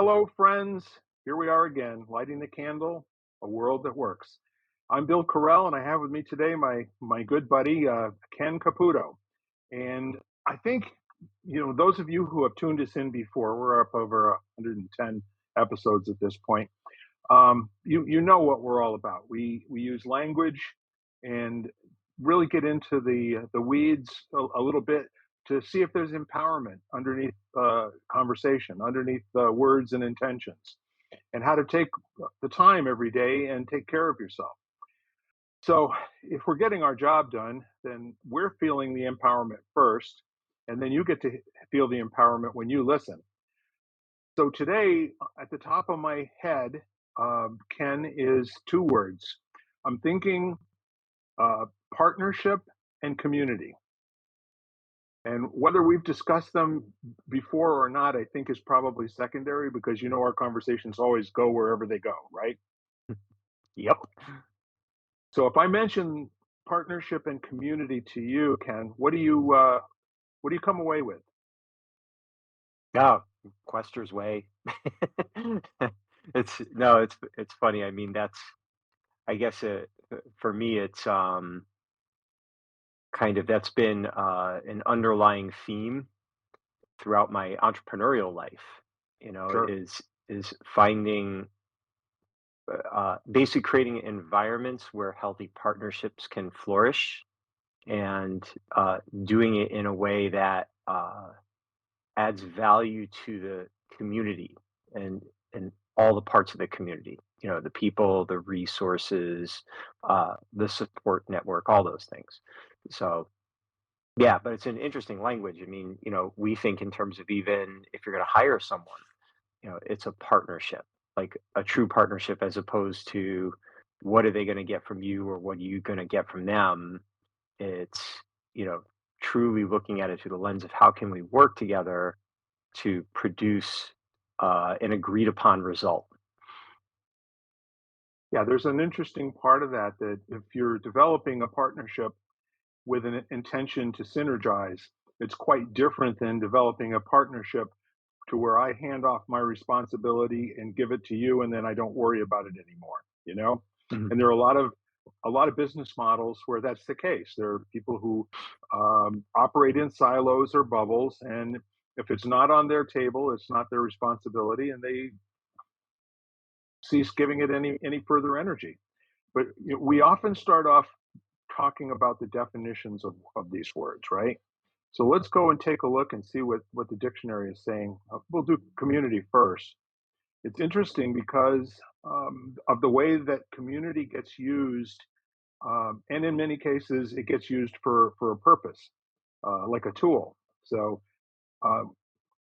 hello, friends. Here we are again, lighting the candle, a world that works. I'm Bill Correll, and I have with me today my good buddy Ken Caputo. And I think those of you who have tuned us in before, we're up over 110 episodes at this point. You know what we're all about. We use language and really get into the weeds a little bit to see if there's empowerment underneath conversation, underneath words and intentions, and how to take the time every day and take care of yourself. So if we're getting our job done, then we're feeling the empowerment first, and then you get to feel the empowerment when you listen. So today, at the top of my head, Ken, is two words. I'm thinking uh, partnership and community. And whether we've discussed them before or not, I think is probably secondary because our conversations always go wherever they go, right? Yep. So if I mention partnership and community to you, Ken, what do you come away with? Yeah. Quester's way. It's no, it's funny. I mean, that's I guess for me, it's kind of that's been an underlying theme throughout my entrepreneurial life. Sure. Is finding basically creating environments where healthy partnerships can flourish and doing it in a way that adds value to the community and and all the parts of the community, the people, the resources, the support network, all those things. So yeah, but it's an interesting language. I mean, we think in terms of, even if you're going to hire someone, it's a partnership, like a true partnership, as opposed to what are they going to get from you or what are you going to get from them. It's, you know truly looking at it through the lens of how can we work together to produce an agreed upon result. Yeah, there's an interesting part of that if you're developing a partnership with an intention to synergize, it's quite different than developing a partnership to where I hand off my responsibility and give it to you, and then I don't worry about it anymore. You know, Mhm. and there are a lot of business models where that's the case. There are people who operate in silos or bubbles, and if it's not on their table, it's not their responsibility, and they cease giving it any further energy. But we often start off talking about the definitions of these words, right? So let's go and take a look and see what the dictionary is saying. We'll do community first. It's interesting because of the way that community gets used, and in many cases, it gets used for a purpose, like a tool. So um,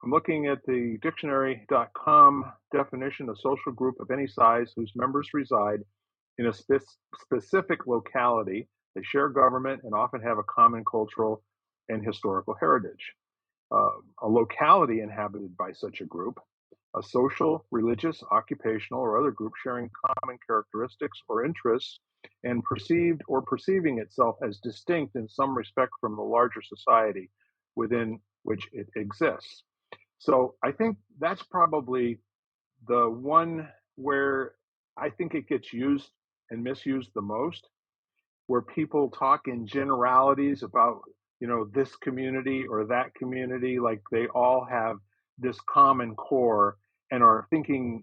I'm looking at the dictionary.com definition: a social group of any size whose members reside in a specific locality. They share government and often have a common cultural and historical heritage. A locality inhabited by such a group, a social, religious, occupational, or other group sharing common characteristics or interests and perceived or perceiving itself as distinct in some respect from the larger society within which it exists. So I think that's probably the one where I think it gets used and misused the most, where people talk in generalities about, this community or that community, like they all have this common core and are thinking,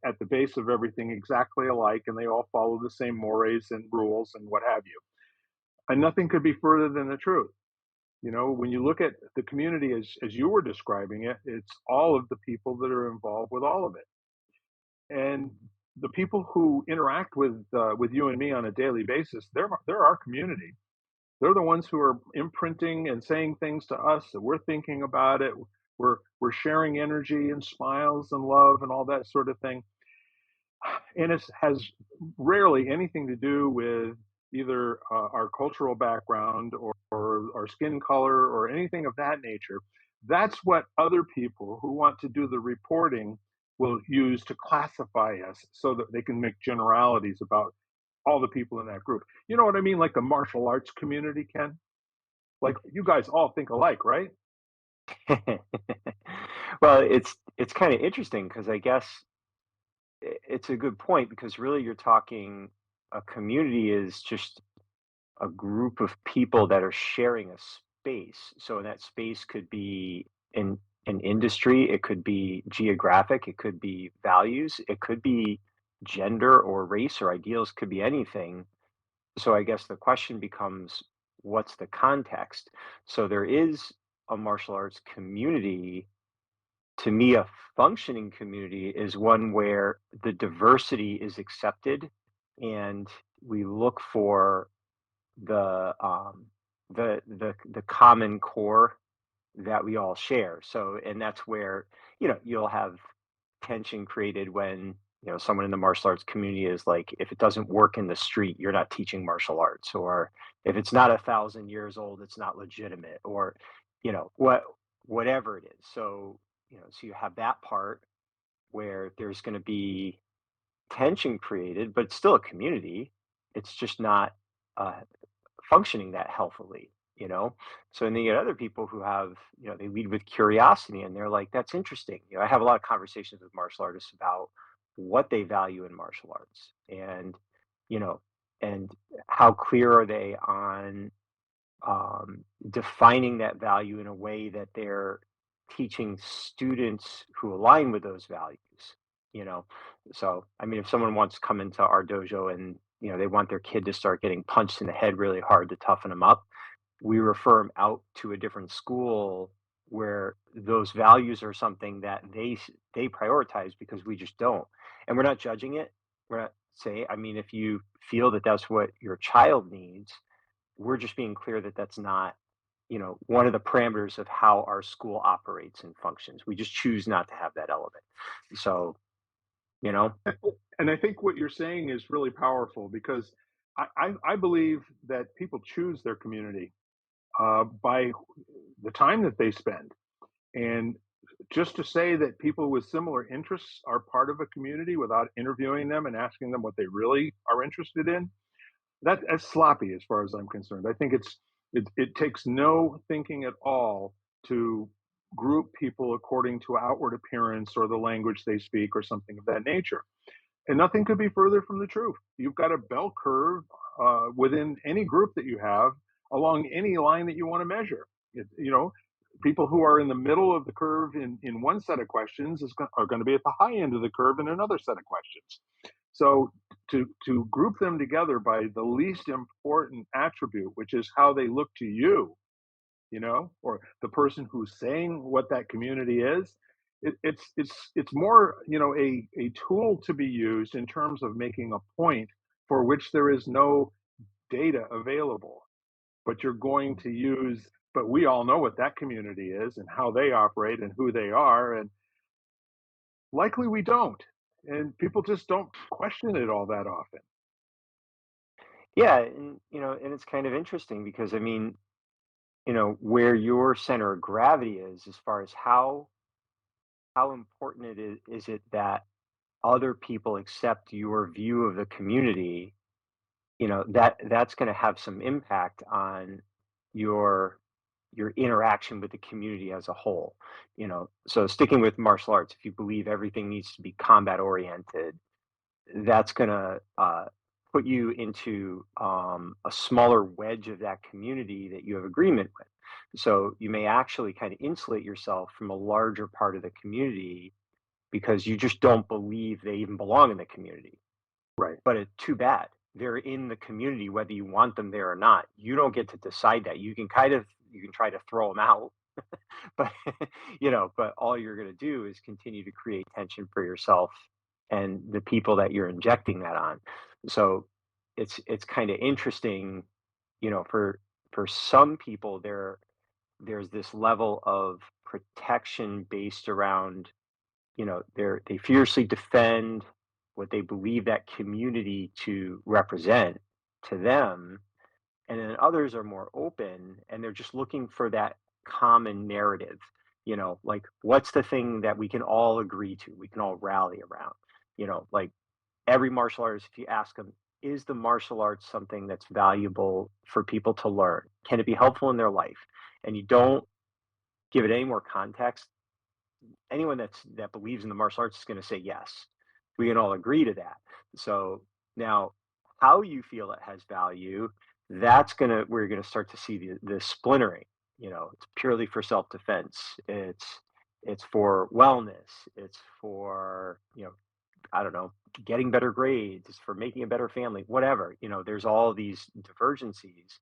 at the base of everything exactly alike, and they all follow the same mores and rules and what have you. And nothing could be further than the truth. When you look at the community as you were describing it, it's all of the people that are involved with all of it. And the people who interact with you and me on a daily basis, they're our community. They're the ones who are imprinting and saying things to us that we're thinking about it. We're sharing energy and smiles and love and all that sort of thing. And it has rarely anything to do with either our cultural background or our skin color or anything of that nature. That's what other people who want to do the reporting will use to classify us so that they can make generalities about all the people in that group. You know what I mean? Like the martial arts community, Ken? Like you guys all think alike, right? Well, it's kind of interesting because I guess it's a good point because really you're talking a community is just a group of people that are sharing a space. So that space could be in an industry, it could be geographic, it could be values, it could be gender or race or ideals, could be anything. So I guess the question becomes, what's the context? So there is a martial arts community. To me, a functioning community is one where the diversity is accepted and we look for the the common core that we all share. So, and that's where, you'll have tension created when, someone in the martial arts community is like, if it doesn't work in the street, you're not teaching martial arts, or if it's not 1,000 years old, it's not legitimate, or, whatever it is. So, so you have that part where there's going to be tension created, but it's still a community. It's just not uh, functioning that healthily. So, and then you get other people who have, they lead with curiosity and they're like, that's interesting. I have a lot of conversations with martial artists about what they value in martial arts, and, you know, and how clear are they on defining that value in a way that they're teaching students who align with those values, you know. So, I mean, if someone wants to come into our dojo and, they want their kid to start getting punched in the head really hard to toughen them up, we refer them out to a different school where those values are something that they prioritize, because we just don't. And we're not judging it. We're not saying, I mean, if you feel that that's what your child needs, we're just being clear that that's not, one of the parameters of how our school operates and functions. We just choose not to have that element. So, you know, And I think what you're saying is really powerful because I believe that people choose their community by the time that they spend. And just to say that people with similar interests are part of a community without interviewing them and asking them what they really are interested in, that's sloppy as far as I'm concerned. I think it takes no thinking at all to group people according to outward appearance or the language they speak or something of that nature. And nothing could be further from the truth. You've got a bell curve within any group that you have along any line that you want to measure. People who are in the middle of the curve in one set of questions are going to be at the high end of the curve in another set of questions. So to group them together by the least important attribute, which is how they look to you, or the person who's saying what that community is, it's more, a tool to be used in terms of making a point for which there is no data available, but you're going to use. But we all know what that community is and how they operate and who they are, and likely we don't. And people just don't question it all that often. yeah, and and it's kind of interesting because I mean, where your center of gravity is as far as how important is it that other people accept your view of the community, that's going to have some impact on your your interaction with the community as a whole. So sticking with martial arts, if you believe everything needs to be combat oriented, that's going to put you into a smaller wedge of that community that you have agreement with. So you may actually kind of insulate yourself from a larger part of the community because you just don't believe they even belong in the community. Right. But it's too bad. They're in the community whether you want them there or not. You don't get to decide that. You can try to throw them out, but but all you're going to do is continue to create tension for yourself and the people that you're injecting that on. So it's kind of interesting, for some people there's this level of protection based around, they fiercely defend what they believe that community to represent to them, and then others are more open and they're just looking for that common narrative, like what's the thing that we can all agree to, we can all rally around, like every martial artist, if you ask them, is the martial arts something that's valuable for people to learn, can it be helpful in their life, and you don't give it any more context, anyone that believes in the martial arts is going to say yes. We can all agree to that. So now, how you feel it has value, that's gonna we're gonna start to see the splintering. It's purely for self defense. It's for wellness. It's for I don't know, getting better grades. It's for making a better family. Whatever. There's all these divergencies,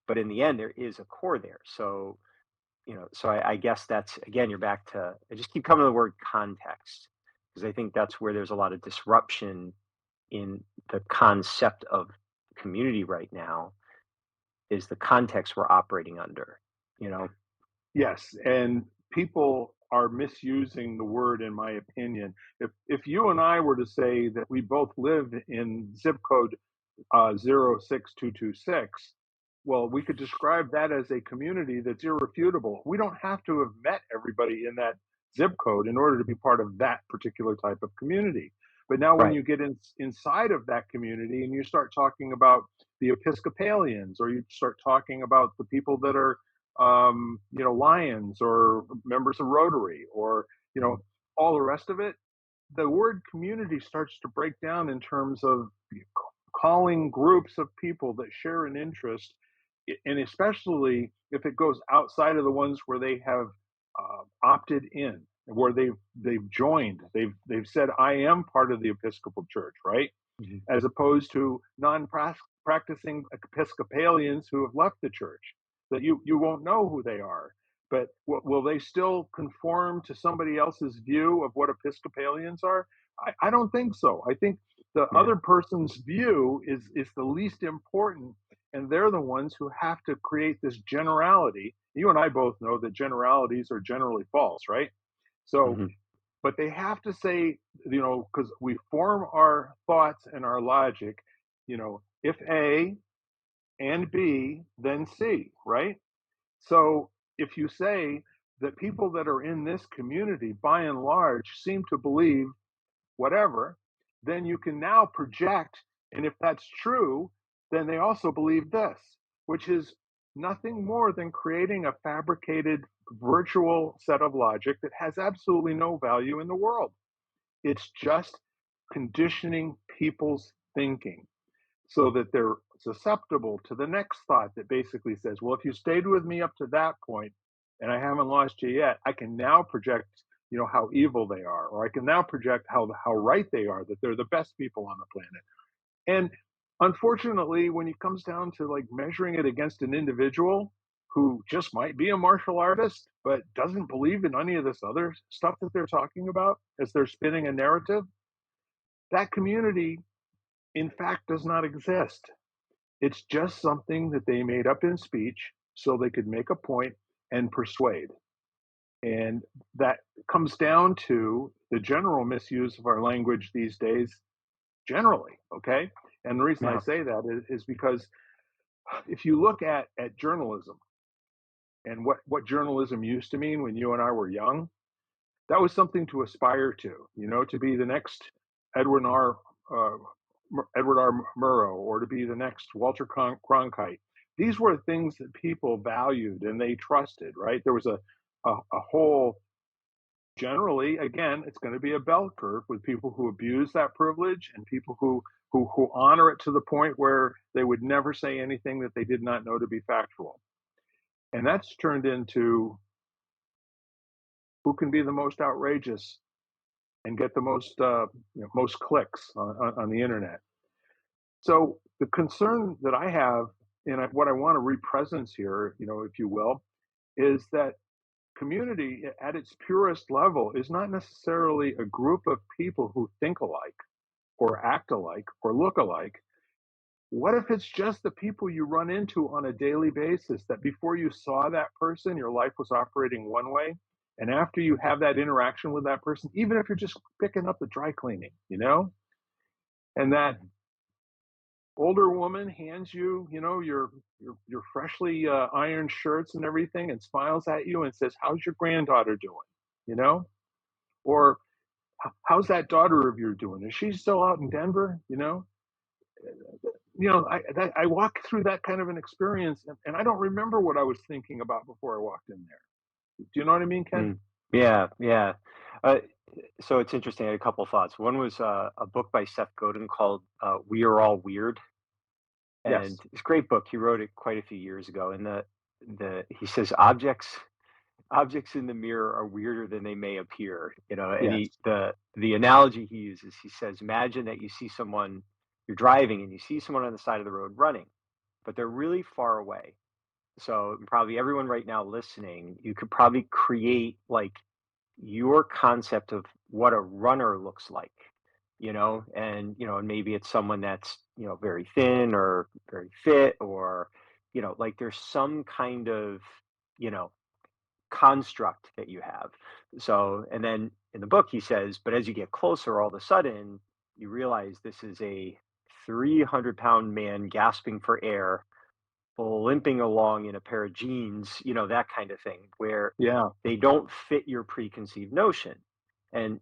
but in the end, there is a core there. So I guess that's again, you're back to I just keep coming to the word context because I think that's where there's a lot of disruption in the concept of community right now is the context we're operating under, you know? Yes, and people are misusing the word, in my opinion. If you and I were to say that we both live in zip code 06226, well, we could describe that as a community that's irrefutable. We don't have to have met everybody in that zip code in order to be part of that particular type of community. But now, when Right. you get inside of that community and you start talking about the Episcopalians, or you start talking about the people that are, Lions or members of Rotary, or all the rest of it, the word community starts to break down in terms of calling groups of people that share an interest, and especially if it goes outside of the ones where they have opted in, where they've joined, they've said, I am part of the Episcopal Church, right? Mhm. As opposed to non-practicing Episcopalians who have left the church, that you won't know who they are. But will they still conform to somebody else's view of what Episcopalians are? I don't think so. I think the Yeah. other person's view is the least important, and they're the ones who have to create this generality. You and I both know that generalities are generally false, right? So, Mhm. but they have to say, because we form our thoughts and our logic, if A and B, then C, right? So if you say that people that are in this community, by and large, seem to believe whatever, then you can now project. And if that's true, then they also believe this, which is nothing more than creating a fabricated virtual set of logic that has absolutely no value in the world. It's just conditioning people's thinking so that they're susceptible to the next thought that basically says, well, if you stayed with me up to that point and I haven't lost you yet, I can now project, how evil they are, or I can now project how right they are, that they're the best people on the planet. And unfortunately, when it comes down to like measuring it against an individual who just might be a martial artist but doesn't believe in any of this other stuff that they're talking about as they're spinning a narrative, that community in fact does not exist. It's just something that they made up in speech so they could make a point and persuade. And that comes down to the general misuse of our language these days, generally. Okay. And the reason I Yeah. say that is because if you look at journalism and what journalism used to mean when you and I were young, that was something to aspire to, to be the next Edwin R. Uh, Edward R. Murrow, or to be the next Walter Cronkite. These were things that people valued and they trusted, right? There was a whole, generally, again, it's going to be a bell curve with people who abuse that privilege and people who honor it to the point where they would never say anything that they did not know to be factual. And that's turned into who can be the most outrageous and get the most clicks on the internet. So the concern that I have, and what I want to represence here, if you will, is that community at its purest level is not necessarily a group of people who think alike or act alike or look alike. What if it's just the people you run into on a daily basis, that before you saw that person, your life was operating one way? And after you have that interaction with that person, even if you're just picking up the dry cleaning, and that Mhm. older woman hands you, your freshly ironed shirts and everything, and smiles at you and says, "How's your granddaughter doing?" You know, or "How's that daughter of yours doing? Is she still out in Denver?" I walked through that kind of an experience, and I don't remember what I was thinking about before I walked in there. Do you know what I mean, Ken? Mm. Yeah, yeah. Uh, so it's interesting. I had a couple thoughts. One was a book by Seth Godin called "We Are All Weird," and Yes. it's a great book. He wrote it quite a few years ago. And the he says objects in the mirror are weirder than they may appear. And Yes. the analogy he uses, he says, imagine that you see someone, you're driving and you see someone on the side of the road running, but they're really far away. So probably everyone right now listening, you could probably create like your concept of what a runner looks like, and maybe it's someone that's, very thin or very fit, or, like there's some kind of, you know, construct that you have. So, and then in the book, he says, but as you get closer, all of a sudden, you realize this is a 300-pound man gasping for air, limping along in a pair of jeans, that kind of thing, where Yeah. they don't fit your preconceived notion. And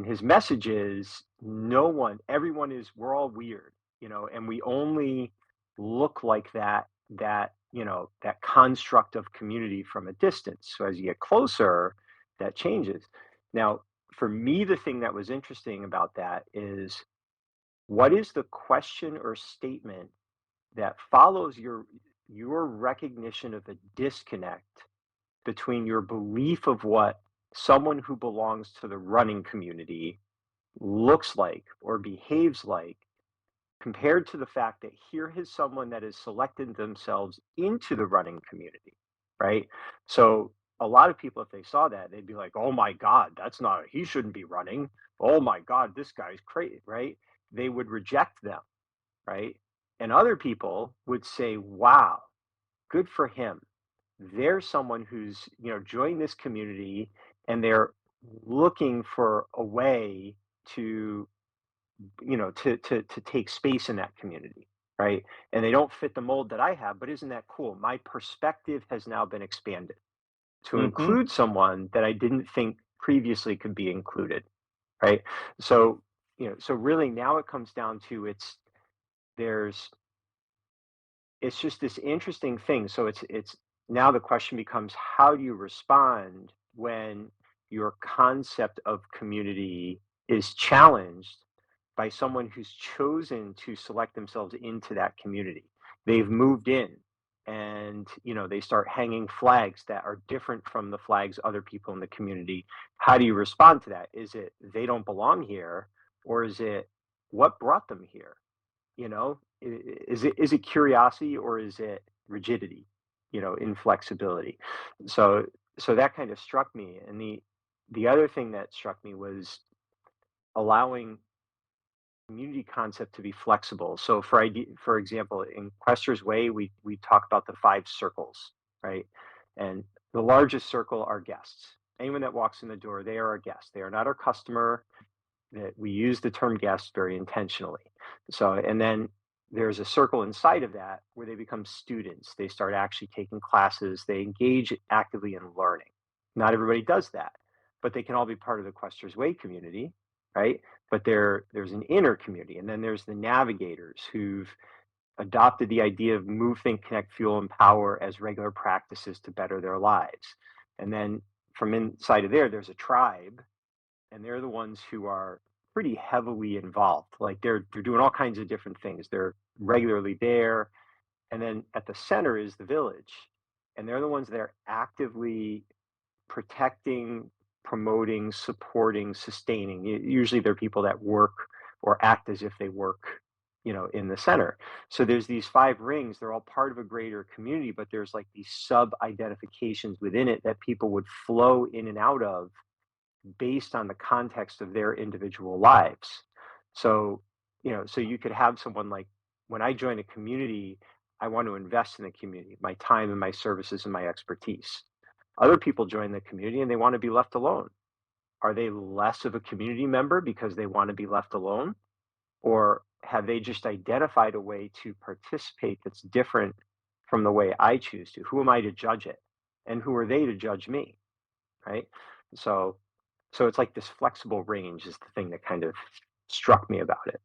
his message is no one, everyone is, we're all weird, and we only look like that construct of community from a distance. So as you get closer, that changes. Now, for me, the thing that was interesting about that is what is the question or statement that follows your recognition of a disconnect between your belief of what someone who belongs to the running community looks like or behaves like compared to the fact that here is someone that has selected themselves into the running community, right? So a lot of people, if they saw that, they'd be like, "Oh my God, that's not. He shouldn't be running. Oh my God, this guy's crazy," right? They would reject them, right? And other people would say, "Wow, good for him. There's someone who's, joined this community and they're looking for a way to, to take space in that community, right? And they don't fit the mold that I have, but isn't that cool? My perspective has now been expanded to Mhm. include someone that I didn't think previously could be included, right? So, so really now it comes down to there's it's just this interesting thing. So it's now the question becomes how do you respond when your concept of community is challenged by someone who's chosen to select themselves into that community. They've moved in and they start hanging flags that are different from the flags other people in the community. How do you respond to that? Is it they don't belong here, or is it what brought them here? Is it curiosity or is it rigidity, inflexibility? So so that kind of struck me, and the other thing that struck me was allowing community concept to be flexible. So for example, in Quester's Way, we talk about the five circles, right? And the largest circle are guests. Anyone that walks in the door, they are a guest. They are not our customer. That we use the term guest very intentionally. So, and then there's a circle inside of that where they become students. They start actually taking classes. They engage actively in learning. Not everybody does that, but they can all be part of the Quester's Way community, right? But there's an inner community, and then there's the navigators who've adopted the idea of move, think, connect, fuel, and power as regular practices to better their lives. And then from inside of there's a tribe, and they're the ones who are pretty heavily involved. Like they're doing all kinds of different things. They're regularly there, and then at the center is the village, and they're the ones that are actively protecting, promoting, supporting, sustaining. Usually, they're people that work or act as if they work, in the center. So there's these five rings. They're all part of a greater community, but there's like these sub identifications within it that people would flow in and out of based on the context of their individual lives. So, so you could have someone like when I join a community, I want to invest in the community, my time and my services and my expertise. Other people join the community and they want to be left alone. Are they less of a community member because they want to be left alone? Or have they just identified a way to participate that's different from the way I choose to? Who am I to judge it? And who are they to judge me? Right. So so it's like this flexible range is the thing that kind of struck me about it.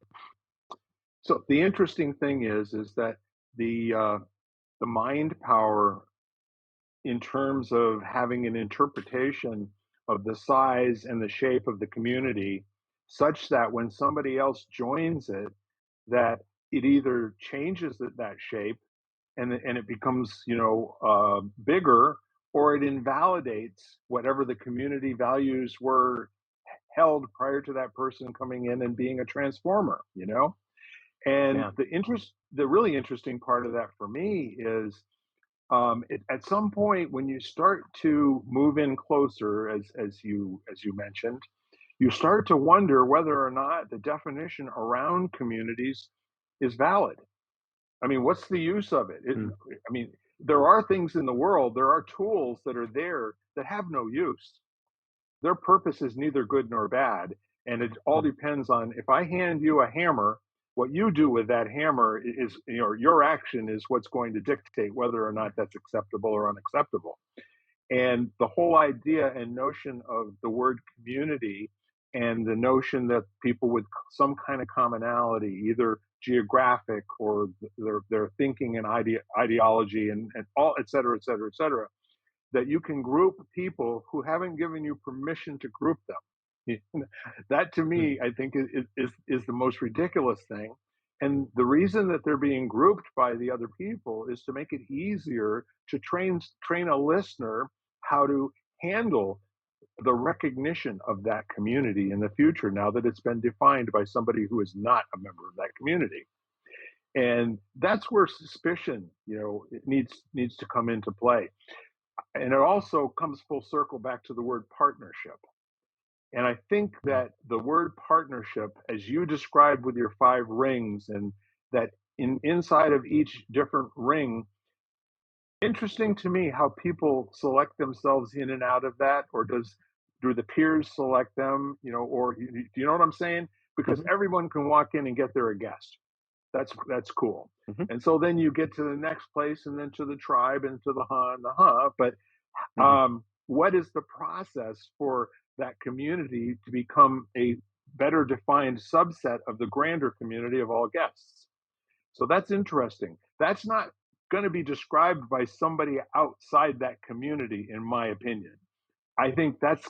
So the interesting thing is that the mind power in terms of having an interpretation of the size and the shape of the community such that when somebody else joins it, that it either changes that shape and it becomes, bigger, or it invalidates whatever the community values were held prior to that person coming in and being a transformer, And Yeah. the really interesting part of that for me is at some point when you start to move in closer, as you mentioned, you start to wonder whether or not the definition around communities is valid. I mean, what's the use of it? Mm. I mean, there are things in the world, there are tools that are there that have no use. Their purpose is neither good nor bad. And it all Mm. depends on if I hand you a hammer, what you do with that hammer is, your action is what's going to dictate whether or not that's acceptable or unacceptable. And the whole idea and notion of the word community and the notion that people with some kind of commonality, either geographic or their thinking and ideology and all, et cetera, et cetera, et cetera, that you can group people who haven't given you permission to group them. That to Mm. me, I think is the most ridiculous thing. And the reason that they're being grouped by the other people is to make it easier to train a listener how to handle the recognition of that community in the future now that it's been defined by somebody who is not a member of that community. And that's where suspicion, it needs to come into play. And it also comes full circle back to the word partnership. And I think Mm. that the word partnership, as you described with your 5 rings, and that inside of each different ring, interesting to me how people select themselves in and out of that, or do the peers select them, or do you know what I'm saying? Because Mhm. everyone can walk in and get there a guest. That's cool. Mhm. And so then you get to the next place, and then to the tribe, and to the ha and the ha. But Mhm. what is the process for that community to become a better defined subset of the grander community of all guests? So that's interesting. That's not going to be described by somebody outside that community, in my opinion. I think that's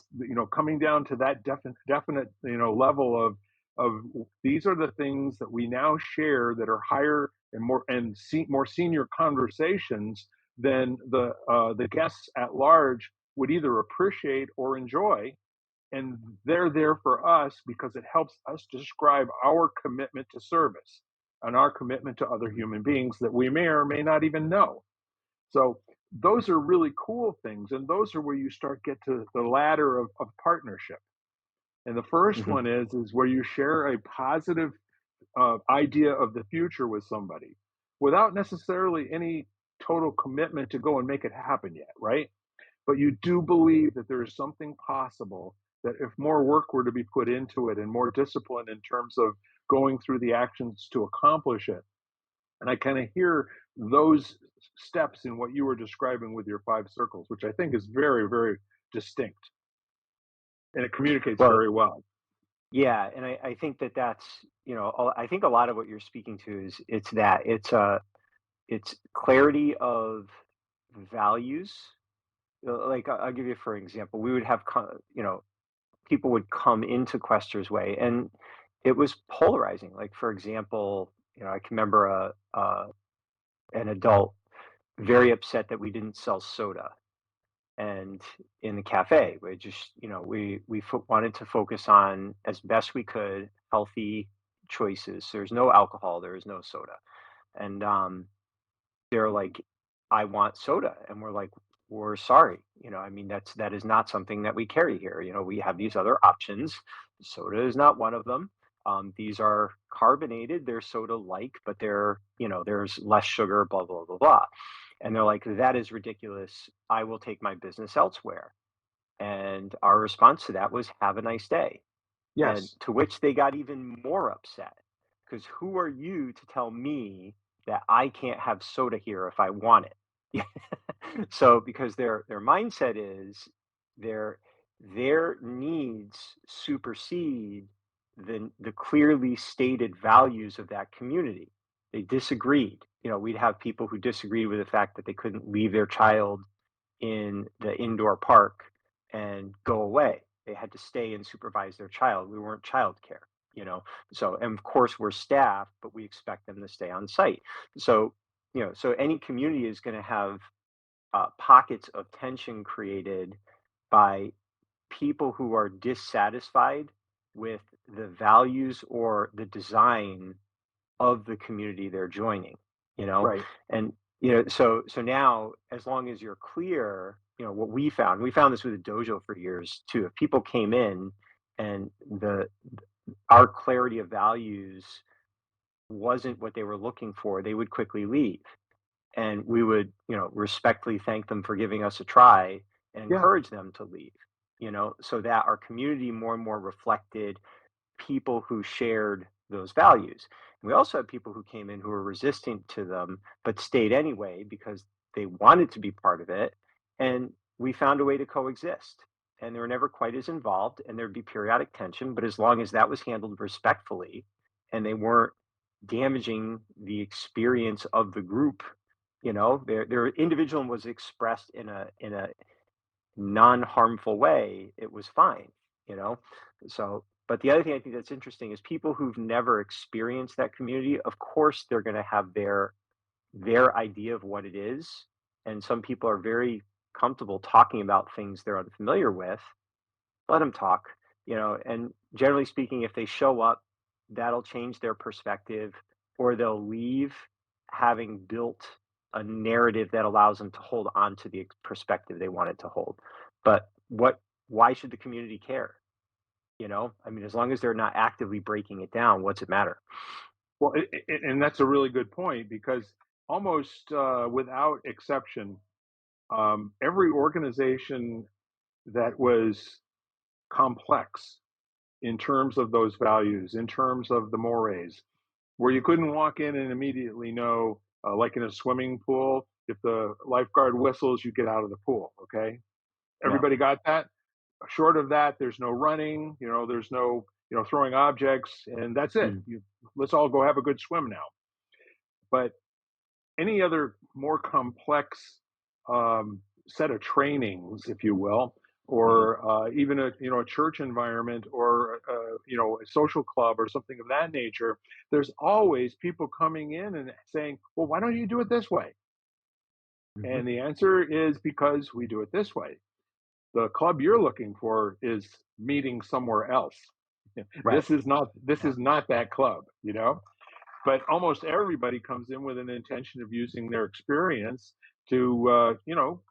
coming down to that definite level of these are the things that we now share that are higher and more senior conversations than the guests at large would either appreciate or enjoy, and they're there for us because it helps us describe our commitment to service and our commitment to other Mhm. human beings that we may or may not even know. So those are really cool things, and those are where you start get to the ladder of partnership. And the first Mhm. one is where you share a positive idea of the future with somebody without necessarily any total commitment to go and make it happen yet, right? But you do believe that there is something possible, that if more work were to be put into it and more discipline in terms of going through the actions to accomplish it. And I kind of hear those steps in what you were describing with your 5 circles, which I think is very, very distinct, and it communicates Well, very well. yeah, and I think that that's, I think a lot of what you're speaking to is it's clarity of values. Like I'll give you for example, we would have people would come into Quester's Way, and it was polarizing. Like for example, I can remember an adult very upset that we didn't sell soda and in the cafe we just wanted to focus on as best we could healthy choices. There's no alcohol, there is no soda. And they're like, I want soda. And we're like, we're sorry, I mean, that is not something that we carry here. We have these other options. Soda is not one of them. These are carbonated, they're soda like, but there's less sugar, blah blah blah blah. And they're like, that is ridiculous, I will take my business elsewhere. And our response to that was, have a nice day. And Yes. to which they got even more upset, because who are you to tell me that I can't have soda here if I want it? So because their mindset is their their needs supersede the clearly stated values of that community. They disagreed. We'd have people who disagreed with the fact that they couldn't leave their child in the indoor park and go away. They had to stay and supervise their child. We weren't childcare, you know. So, and of course, we're staff, but we expect them to stay on site. So, so any community is going to have pockets of tension created by people who are dissatisfied with the values or the design of the community they're joining, you know? Right. And, so now as long as you're clear, what we found this with the dojo for years too. If people came in and our clarity of values wasn't what they were looking for, they would quickly leave. And we would, respectfully thank them for giving us a try and Yeah. encourage them to leave, so that our community more and more reflected people who shared those values. And we also had people who came in who were resistant to them, but stayed anyway because they wanted to be part of it. And we found a way to coexist. And they were never quite as involved, and there'd be periodic tension. But as long as that was handled respectfully and they weren't damaging the experience of the group, their individual was expressed in a non-harmful way, it was fine, you know? So, but the other thing I think that's interesting is people who've never experienced that community, of course, they're going to have their idea of what it is. And some people are very comfortable talking about things they're unfamiliar with. Let them talk, and generally speaking, if they show up, that'll change their perspective, or they'll leave having built a narrative that allows them to hold on to the perspective they wanted to hold. But why should the community care? I mean, as long as they're not actively breaking it down, what's it matter? Well, and that's a really good point because almost without exception, every organization that was complex in terms of those values, in terms of the mores, where you couldn't walk in and immediately know, like in a swimming pool, if the lifeguard whistles, you get out of the pool. Okay. Yeah. Everybody got that? Short of that, there's no running, there's no, throwing objects, and that's it. Mm. Let's all go have a good swim now. But any other more complex set of trainings, if you will, Mhm. or even a church environment or a social club or something of that nature, there's always people coming in and saying, "Well, why don't you do it this way?" Mhm. And the answer is because we do it this way. The club you're looking for is meeting somewhere else. Right. This Yeah. is not that club. But almost everybody comes in with an intention of using their experience to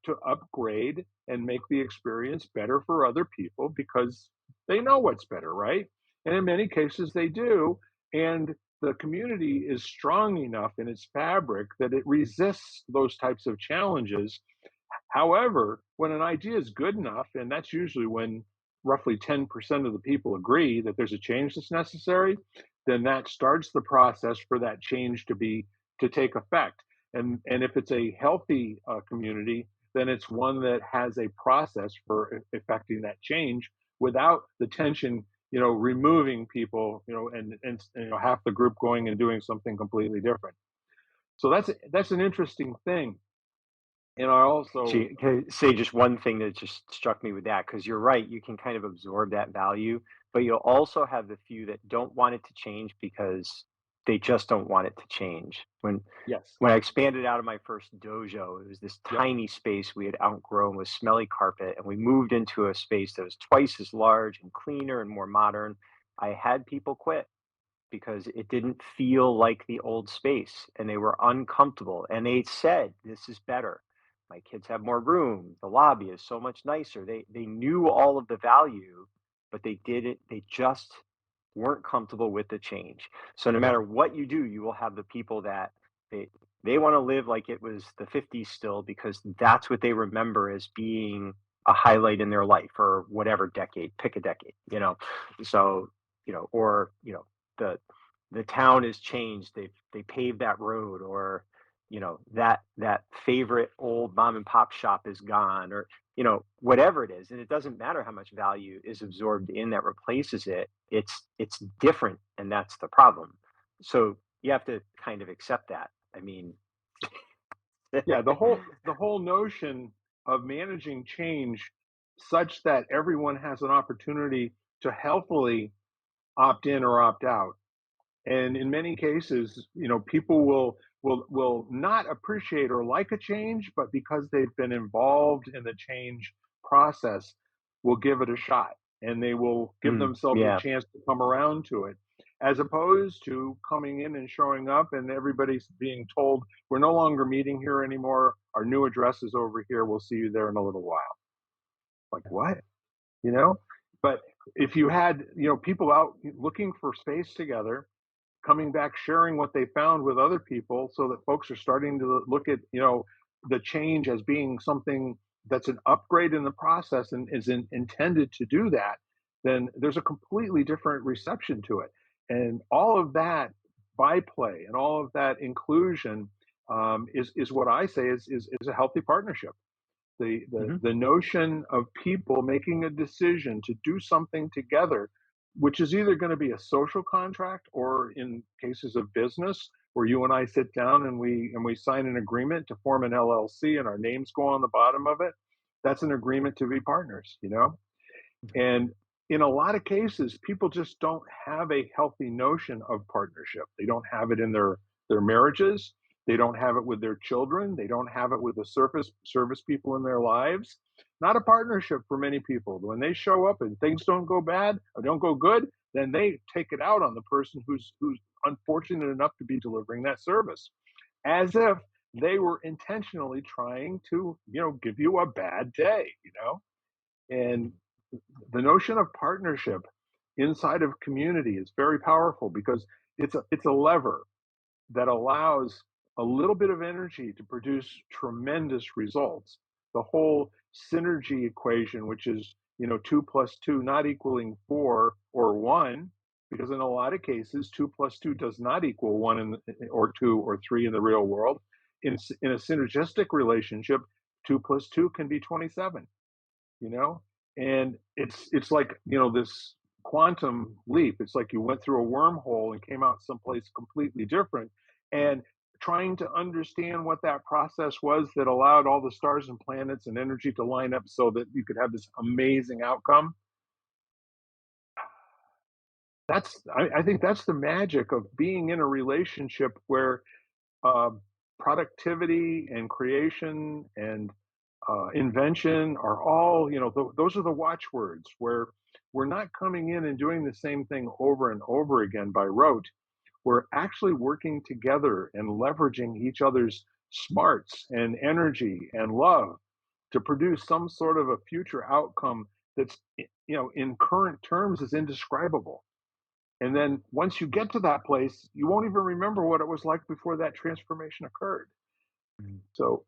to upgrade and make the experience better for other people because they know what's better, right? And in many cases they do. And the community is strong enough in its fabric that it resists those types of challenges. However, when an idea is good enough, and that's usually when roughly 10% of the people agree that there's a change that's necessary, then that starts the process for that change to take effect. And if it's a healthy community, then it's one that has a process for effecting that change without the tension, removing people, and half the group going and doing something completely different. So that's an interesting thing. And I also See, can I say just one thing that just struck me with that? Because you're right, you can kind of absorb that value, but you'll also have the few that don't want it to change because they just don't want it to change. yes, When I expanded out of my first dojo, it was this yep, tiny space we had outgrown with smelly carpet, and we moved into a space that was twice as large and cleaner and more modern. I had people quit because it didn't feel like the old space and they were uncomfortable. And they said, "This is better. My kids have more room. The lobby is so much nicer." They knew all of the value, but they just weren't comfortable with the change. So no yeah, matter what you do, you will have the people that they they want to live like it was the 50s still because that's what they remember as being a highlight in their life or whatever decade, pick a decade. So, or, the the town has changed. They paved that road, or that favorite old mom and pop shop is gone, or whatever it is. And it doesn't matter how much value is absorbed in that replaces it. It's different, and that's the problem. So you have to kind of accept that. I mean, yeah. The whole notion of managing change such that everyone has an opportunity to healthily opt in or opt out. And in many cases, people will not appreciate or like a change, but because they've been involved in the change process, will give it a shot, and they will give Mm, themselves a yeah. chance to come around to it, as opposed to coming in and showing up and everybody's being told, "We're no longer meeting here anymore. Our new address is over here. We'll see you there in a little while." Like, what? You know? But if you had, people out looking for space together, coming back, sharing what they found with other people so that folks are starting to look at, the change as being something that's an upgrade in the process and is intended to do that, then there's a completely different reception to it. And all of that byplay and all of that inclusion is what I say is a healthy partnership. Hmm. The notion of people making a decision to do something together, which is either going to be a social contract, or in cases of business where you and I sit down and we sign an agreement to form an LLC and our names go on the bottom of it. That's an agreement to be partners. And in a lot of cases, people just don't have a healthy notion of partnership. They don't have it in their marriages. They don't have it with their children. They don't have it with the service people in their lives. Not a partnership for many people. When they show up and things don't go bad or don't go good, then they take it out on the person who's unfortunate enough to be delivering that service, as if they were intentionally trying to, give you a bad day. And the notion of partnership inside of community is very powerful because it's a lever that allows a little bit of energy to produce tremendous results. The whole synergy equation, which is, 2 plus 2 not equaling 4 or 1, because in a lot of cases 2 plus 2 does not equal 1 or 2 or 3 in the real world. In a synergistic relationship, 2 plus 2 can be 27, you know and it's like, this quantum leap. It's like you went through a wormhole and came out someplace completely different, and trying to understand what that process was that allowed all the stars and planets and energy to line up so that you could have this amazing outcome. I think that's the magic of being in a relationship where uh, productivity and creation and invention are all, those are the watchwords, where we're not coming in and doing the same thing over and over again by rote. We're actually working together and leveraging each other's smarts and energy and love to produce some sort of a future outcome that's, in current terms, is indescribable. And then once you get to that place, you won't even remember what it was like before that transformation occurred. Mm. So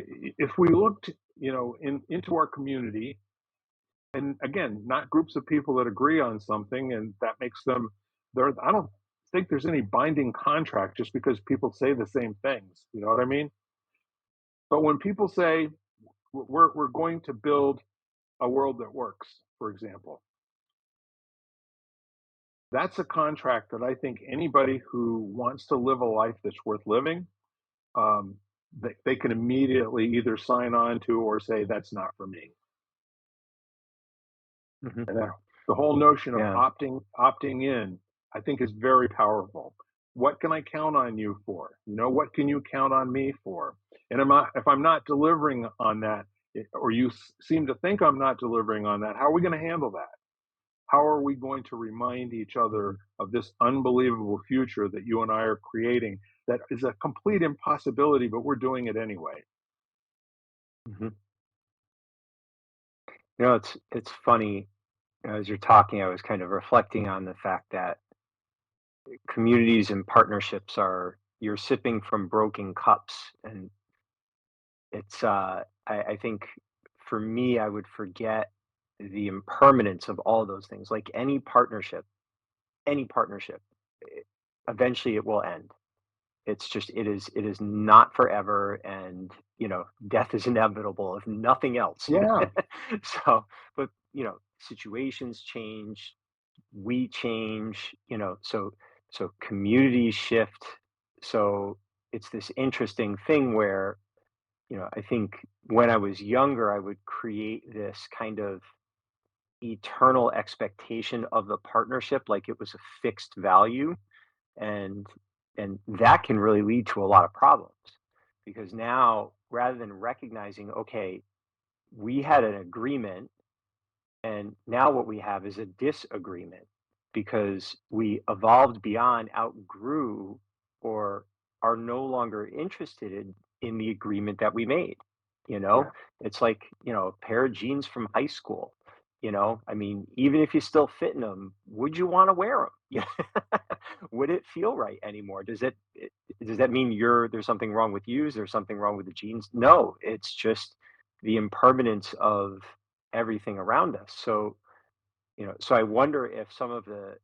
if we looked, into our community, and again, not groups of people that agree on something and that makes them there. I don't think there's any binding contract just because people say the same things. You know what I mean? But when people say we're going to build a world that works, for example, that's a contract that I think anybody who wants to live a life that's worth living, um, they can immediately either sign on to or say that's not for me. Hmm. And the whole notion of Yeah. opting in, I think, is very powerful. What can I count on you for? What can you count on me for? And if I'm not delivering on that, or you seem to think I'm not delivering on that, how are we going to handle that? How are we going to remind each other of this unbelievable future that you and I are creating, that is a complete impossibility, but we're doing it anyway? Hmm. It's funny, as you're talking, I was kind of reflecting on the fact that communities and partnerships are you're sipping from broken cups, and I think for me, I would forget the impermanence of all those things. Like any partnership, e- eventually it will end. It's just it is not forever, and death is inevitable if nothing else. Yeah, So, but situations change, we change, so communities shift. So it's this interesting thing where I think when I was younger, I would create this kind of eternal expectation of the partnership, like it was a fixed value, and that can really lead to a lot of problems because now rather than recognizing, okay, we had an agreement and now what we have is a disagreement because we evolved beyond, outgrew, or are no longer interested in the agreement that we made. You know, Yeah. it's like, a pair of jeans from high school. I mean, even if you still fit in them, would you want to wear them? Yeah. Would it feel right anymore? Does that mean there's something wrong with you? Is there something wrong with the jeans? No, it's just the impermanence of everything around us. So I wonder if some of the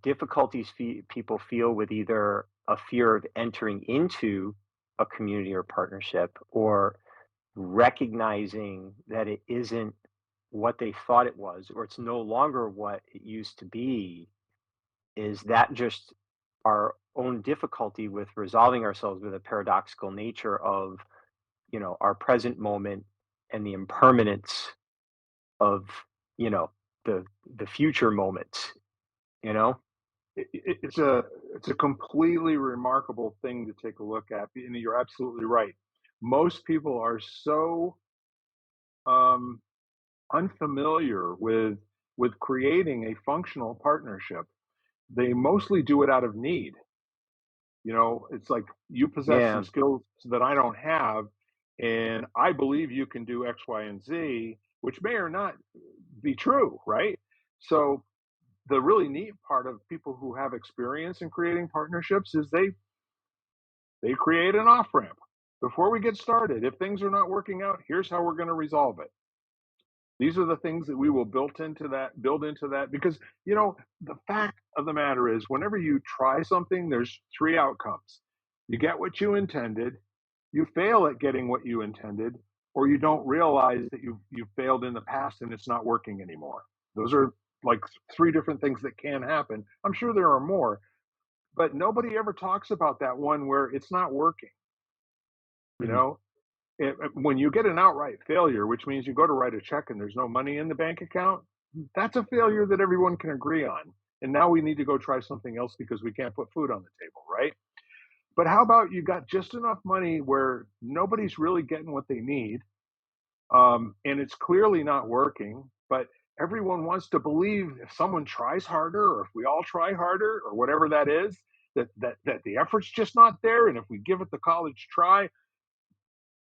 difficulties people feel with either a fear of entering into a community or partnership or recognizing that it isn't what they thought it was or it's no longer what it used to be, is that just our own difficulty with resolving ourselves with a paradoxical nature of, our present moment and the impermanence of, you know, the future moments, you know? It's a completely remarkable thing to take a look at, and you're absolutely right. Most people are so um, unfamiliar with creating a functional partnership. They mostly do it out of need. It's like you possess some Yeah. skills that I don't have, and I believe you can do X, Y, and Z, which may or not be true, right? So the really neat part of people who have experience in creating partnerships is they create an off ramp before we get started. If things are not working out, here's how we're going to resolve it. These are the things that we will build into that because the fact of the matter is whenever you try something, there's three outcomes. You get what you intended, you fail at getting what you intended, or you don't realize that you failed in the past and it's not working anymore. Those are like three different things that can happen. I'm sure there are more, but nobody ever talks about that one where it's not working, you Mhm. know? When you get an outright failure, which means you go to write a check and there's no money in the bank account, that's a failure that everyone can agree on. And now we need to go try something else because we can't put food on the table, right? But how about you got just enough money where nobody's really getting what they need, and it's clearly not working, but everyone wants to believe if someone tries harder or if we all try harder or whatever that is, that the effort's just not there, and if we give it the college try,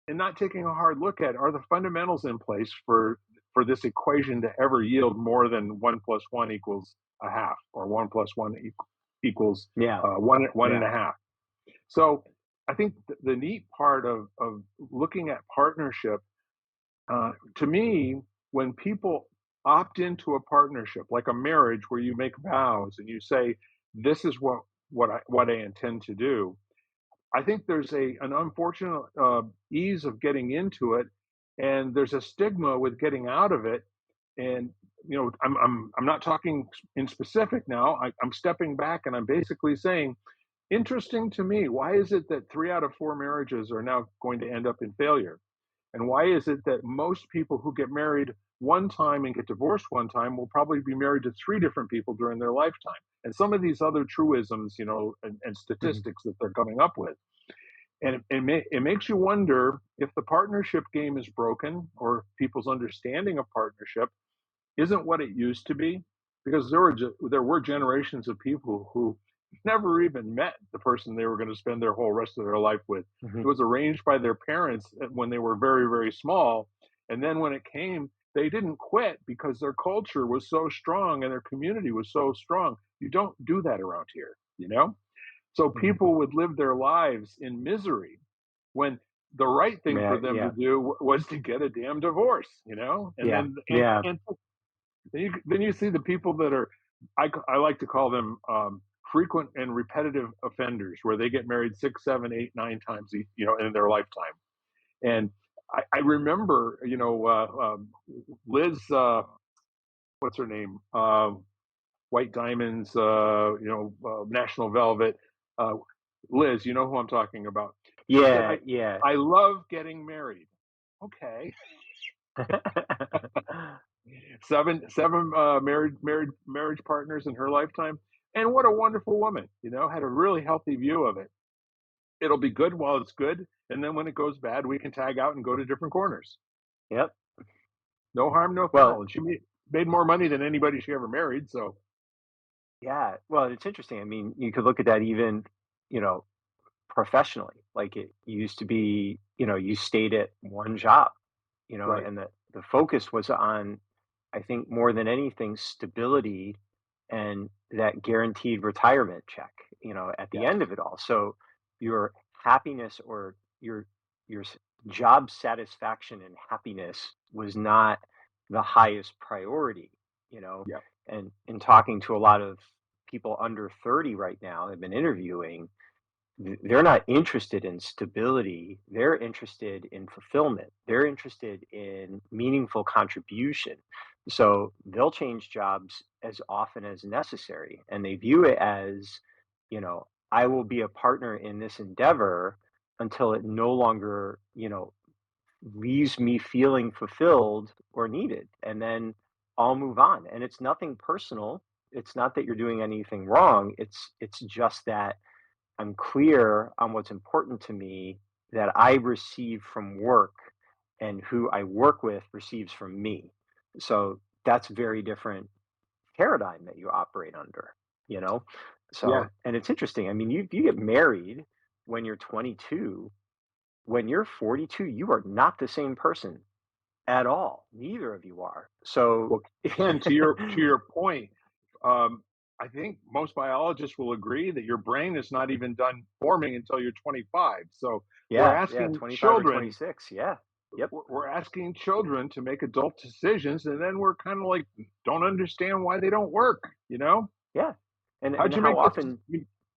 and not taking a hard look at are the fundamentals in place for this equation to ever yield more than 1 plus 1 equals a half, or 1 plus 1 equals Yeah. one and Yeah. a half. So I think the neat part of looking at partnership, to me, when people opt into a partnership like a marriage where you make vows and you say, this is what I intend to do, I think there's an unfortunate ease of getting into it, and there's a stigma with getting out of it. And I'm not talking in specific now. I'm stepping back and I'm basically saying, interesting to me, why is it that 3 out of 4 marriages are now going to end up in failure? And why is it that most people who get married one time and get divorced one time will probably be married to 3 different people during their lifetime? And some of these other truisms, and Mhm. statistics that they're coming up with. And it makes you wonder if the partnership game is broken or people's understanding of partnership isn't what it used to be, because there were generations of people who never even met the person they were going to spend their whole rest of their life with. It Mhm. was arranged by their parents when they were very, very small, and then when it came, they didn't quit because their culture was so strong and their community was so strong. You don't do that around here. So Mhm. people would live their lives in misery when the right thing for Yeah. them to Yeah. do was to get a damn divorce. And Yeah. then Yeah. then you see the people that are, I like to call them frequent and repetitive offenders, where they get married 6, 7, 8, 9 times, in their lifetime. And I remember, Liz, what's her name? White Diamonds, National Velvet. Uh, Liz, you know who I'm talking about. She said, Yeah, yeah. I love getting married. Okay. Seven marriage partners in her lifetime. And what a wonderful woman, had a really healthy view of it. It'll be good while it's good. And then when it goes bad, we can tag out and go to different corners. Yep. No harm, no Well, foul. And she made more money than anybody she ever married. So, yeah. Well, it's interesting. I mean, you could look at that even, you know, professionally. Like it used to be, you stayed at one job, right. and the focus was on, I think more than anything, stability and that guaranteed retirement check, at the Yes. end of it all. So your happiness or your job satisfaction and happiness was not the highest priority, you know. Yeah. And in talking to a lot of people under 30 right now, I've been interviewing, they're not interested in stability. They're interested in fulfillment. They're interested in meaningful contribution. So they'll change jobs as often as necessary. And they view it as, I will be a partner in this endeavor until it no longer, leaves me feeling fulfilled or needed. And then I'll move on. And it's nothing personal. It's not that you're doing anything wrong. It's just that I'm clear on what's important to me, that I receive from work and who I work with receives from me. So that's very different paradigm that you operate under, you know? Yeah. So, and it's interesting. I mean, you get married when you're 22. When you're 42, you are not the same person at all. Neither of you are. So, Well, Ken, to your point, um, I think most biologists will agree that your brain is not even done forming until you're 25. So we're yeah, asking 25 or children, 26. Yeah. Yep. we're asking children to make adult decisions, and then we're kind of like don't understand why they don't work. Yeah. And How'd you how make this? often,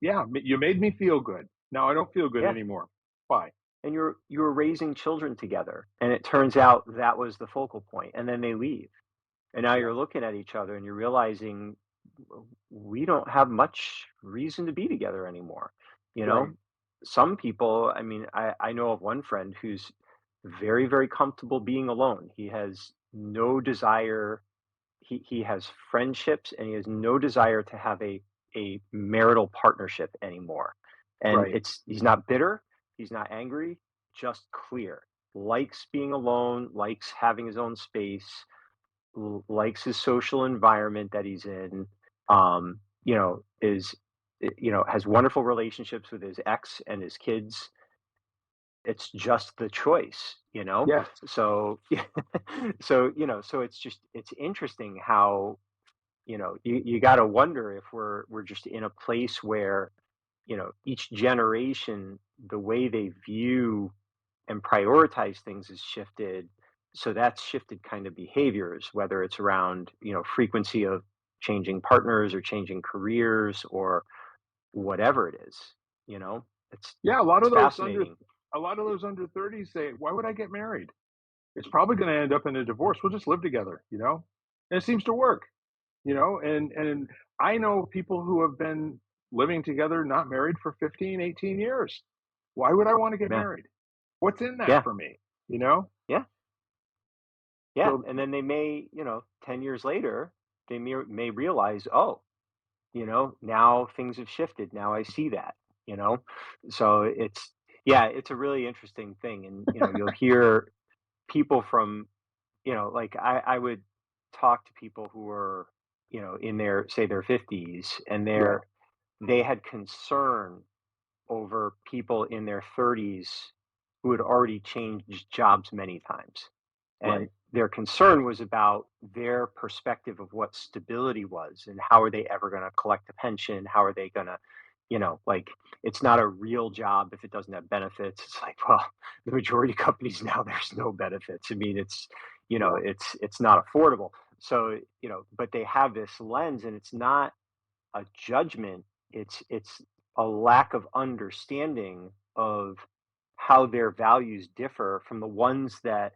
Yeah, you made me feel good. Now I don't feel good yeah. anymore. Bye. And you were raising children together, and it turns out that was the focal point, and then they leave, and now Yeah. you're looking at each other and you're realizing, we don't have much reason to be together anymore, you Right. know. Some people, I mean, I know of one friend who's very, very comfortable being alone. He has no desire, he has friendships, and he has no desire to have a marital partnership anymore. And Right. he's not bitter, he's not angry, just clear. Likes being alone, likes having his own space, likes his social environment that he's in. Is has wonderful relationships with his ex and his kids. It's just the choice, you know? Yes. So so it's interesting how, you gotta wonder if we're just in a place where, each generation, the way they view and prioritize things has shifted. So that's shifted kind of behaviors, whether it's around, frequency of changing partners or changing careers or whatever it is, you know? It's Yeah. A lot it's of those under fascinating. a lot of those under 30s say, "Why would I get married? It's probably going to end up in a divorce. We'll just live together." And it seems to work. And I know people who have been living together, not married for 15, 18 years. Why would I want to get Yeah. married? What's in that Yeah. for me? You know? Yeah. Yeah. So And then they may, 10 years later, they may realize, oh, now things have shifted. Now I see that, you know? So yeah, it's a really interesting thing. And, you'll hear people from, like I would talk to people who are, in their, say their 50s, and yeah, they had concern over people in their 30s who had already changed jobs many times. And right. their concern was about their perspective of what stability was and how are they ever going to collect a pension? How are they going to, like, it's not a real job if it doesn't have benefits. It's like, well, the majority of companies now, there's no benefits. I mean, Yeah. it's not affordable. So, but they have this lens, and it's not a judgment. It's a lack of understanding of how their values differ from the ones that,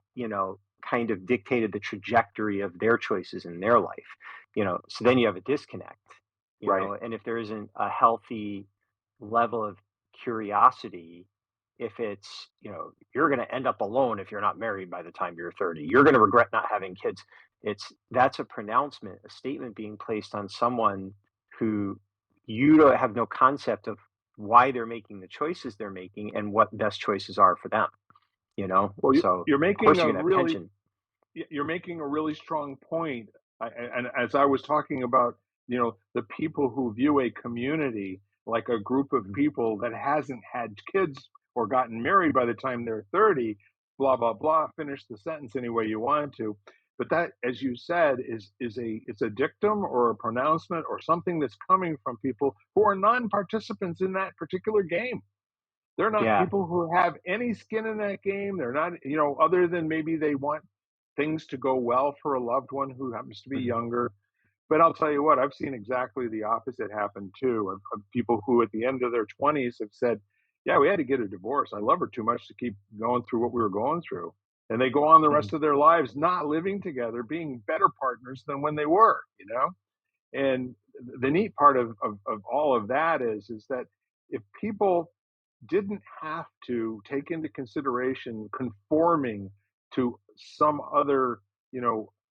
kind of dictated the trajectory of their choices in their life. So then you have a disconnect, Right. and if there isn't a healthy level of curiosity if it's, you're going to end up alone if you're not married by the time you're 30. You're going to regret not having kids. That's a pronouncement, a statement being placed on someone who you don't have no concept of why they're making the choices they're making and what best choices are for them, you know? Well, So you're of making course you're a going to have really tension. you're making a really strong point. And as I was talking about, the people who view a community like a group of Mhm. people that hasn't had kids or gotten married by the time they're 30, blah blah blah. Finish the sentence any way you want to. But that, as you said, it's a dictum or a pronouncement or something that's coming from people who are non-participants in that particular game. They're not Yeah. people who have any skin in that game. They're not, other than maybe they want things to go well for a loved one who happens to be Mhm. younger. But I'll tell you what, I've seen exactly the opposite happen too, of people who at the end of their 20s have said, yeah, we had to get a divorce. I love her too much to keep going through what we were going through. And they go on the Mhm. rest of their lives not living together, being better partners than when they were. And the neat part of all of that is that if people didn't have to take into consideration conforming to some other,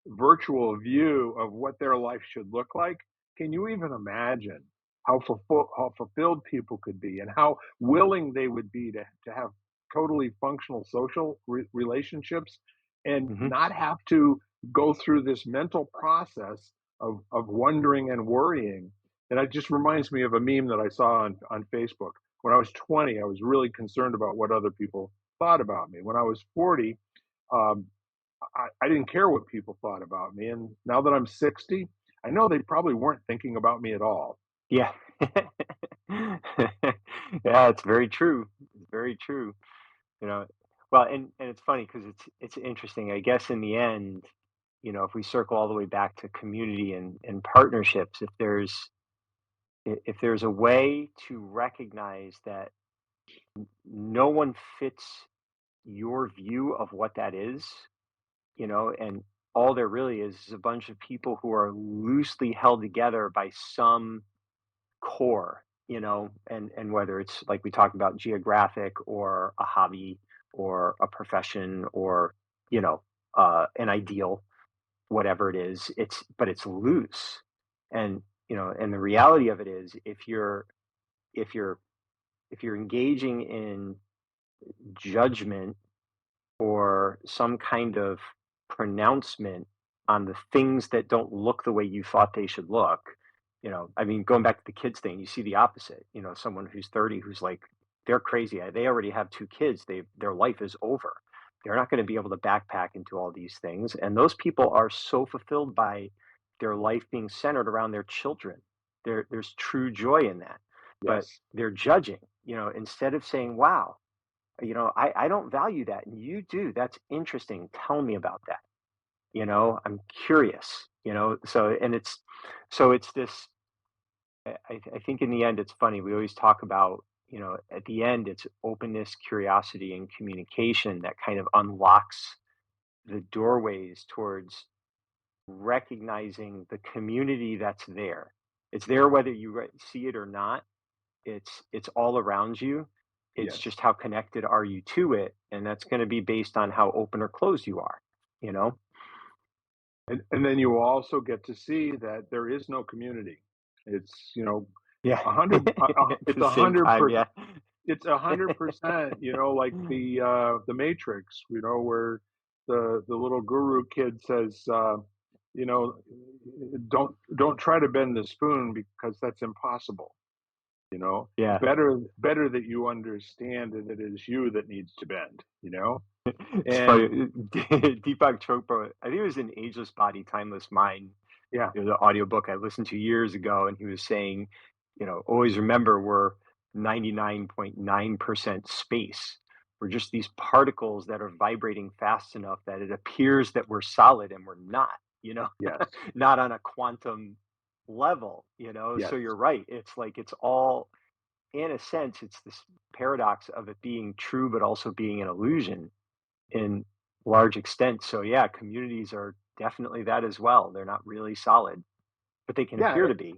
virtual view of what their life should look like, can you even imagine how fulfilled people could be and how willing they would be to have totally functional social relationships and Mhm. not have to go through this mental process of wondering and worrying. And it just reminds me of a meme that I saw on Facebook. When I was 20, I was really concerned about what other people thought about me. When I was 40, um, I didn't care what people thought about me. And now that I'm 60, I know they probably weren't thinking about me at all. Yeah. Yeah, it's very true. It's very true. You know, well, and it's funny because it's interesting. I guess in the end, if we circle all the way back to community and partnerships, if there's a way to recognize that no one fits your view of what that is, and all there really is a bunch of people who are loosely held together by some core, and whether it's like we talked about geographic or a hobby or a profession or, you know, an ideal, whatever it is, but it's loose. And, and the reality of it is if you're, if you're engaging in judgment or some kind of pronouncement on the things that don't look the way you thought they should look. I mean, going back to the kids thing, you see the opposite. Someone who's 30 who's like, they're crazy. They already have two kids. Their life is over. They're not going to be able to backpack into all these things. And those people are so fulfilled by their life being centered around their children. There's true joy in that. But Yes. they're judging, instead of saying, wow, I don't value that, and you do. That's interesting. Tell me about that. I'm curious, so it's this. I think in the end, it's funny. We always talk about, at the end, it's openness, curiosity, and communication that kind of unlocks the doorways towards recognizing the community that's there. It's there whether you see it or not. It's all around you. It's Yes. just how connected are you to it, and that's gonna be based on how open or closed you are, you know? And then you also get to see that there is no community. It's, Yeah. a hundred, At it's the a same hundred time, per, yeah. it's 100%, like the Matrix, where the little guru kid says, you know, don't try to bend the spoon because that's impossible. Yeah. Better that you understand that it is you that needs to bend. It's funny, And Deepak Chopra, I think it was in Ageless Body, Timeless Mind, yeah, the audiobook I listened to years ago, and he was saying, always remember we're 99.9% space. We're just these particles that are vibrating fast enough that it appears that we're solid and we're not, yes, not on a quantum level, so yes, you're right. It's like it's all, in a sense, it's this paradox of it being true, but also being an illusion in large extent. So yeah, communities are definitely that as well. They're not really solid, but they can yeah, appear to be.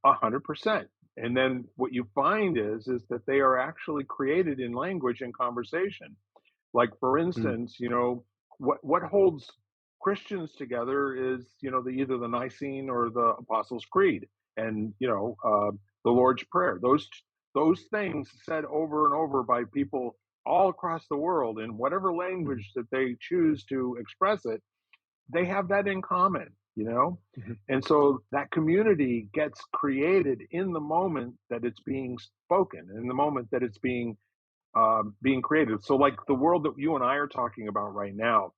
100%. And then what you find is that they are actually created in language and conversation. Like, for Mm, instance, what holds Christians together is, either the Nicene or the Apostles' Creed, and the Lord's Prayer. Those things said over and over by people all across the world in whatever mhm, language that they choose to express it, they have that in common. mhm, And so that community gets created in the moment that it's being spoken, in the moment that it's being created. So, like the world that you and I are talking about right now,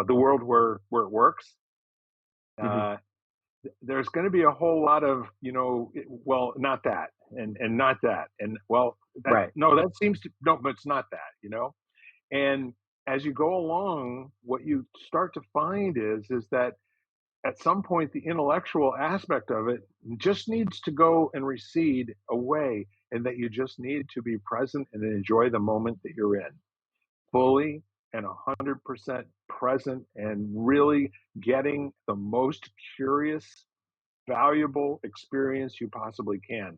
the world where it works, mhm. uh, there's going to be a whole lot of well, not that, and not that, and well, that Right. no, that seems to no, but it's not that. And as you go along, what you start to find is that at some point the intellectual aspect of it just needs to go and recede away, and that you just need to be present and enjoy the moment that you're in fully and 100% present, and really getting the most curious, valuable experience you possibly can.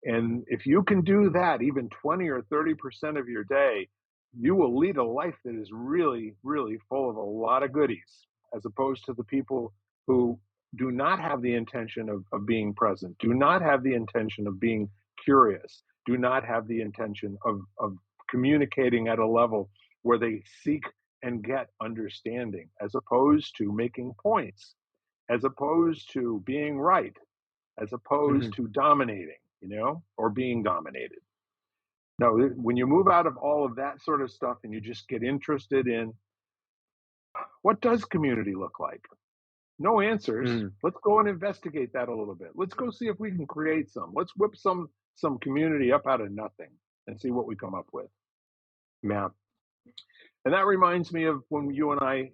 And if you can do that even 20 or 30% of your day, you will lead a life that is really, really full of a lot of goodies, as opposed to the people who do not have the intention of being present, do not have the intention of being curious, do not have the intention of communicating at a level where they seek and get understanding, as opposed to making points, as opposed to being right, as opposed Mhm. to dominating, or being dominated. No, when you move out of all of that sort of stuff and you just get interested in what does community look like? No answers. Mm. Let's go and investigate that a little bit. Let's go see if we can create some. Let's whip some community up out of nothing and see what we come up with. Yeah. And that reminds me of when you and I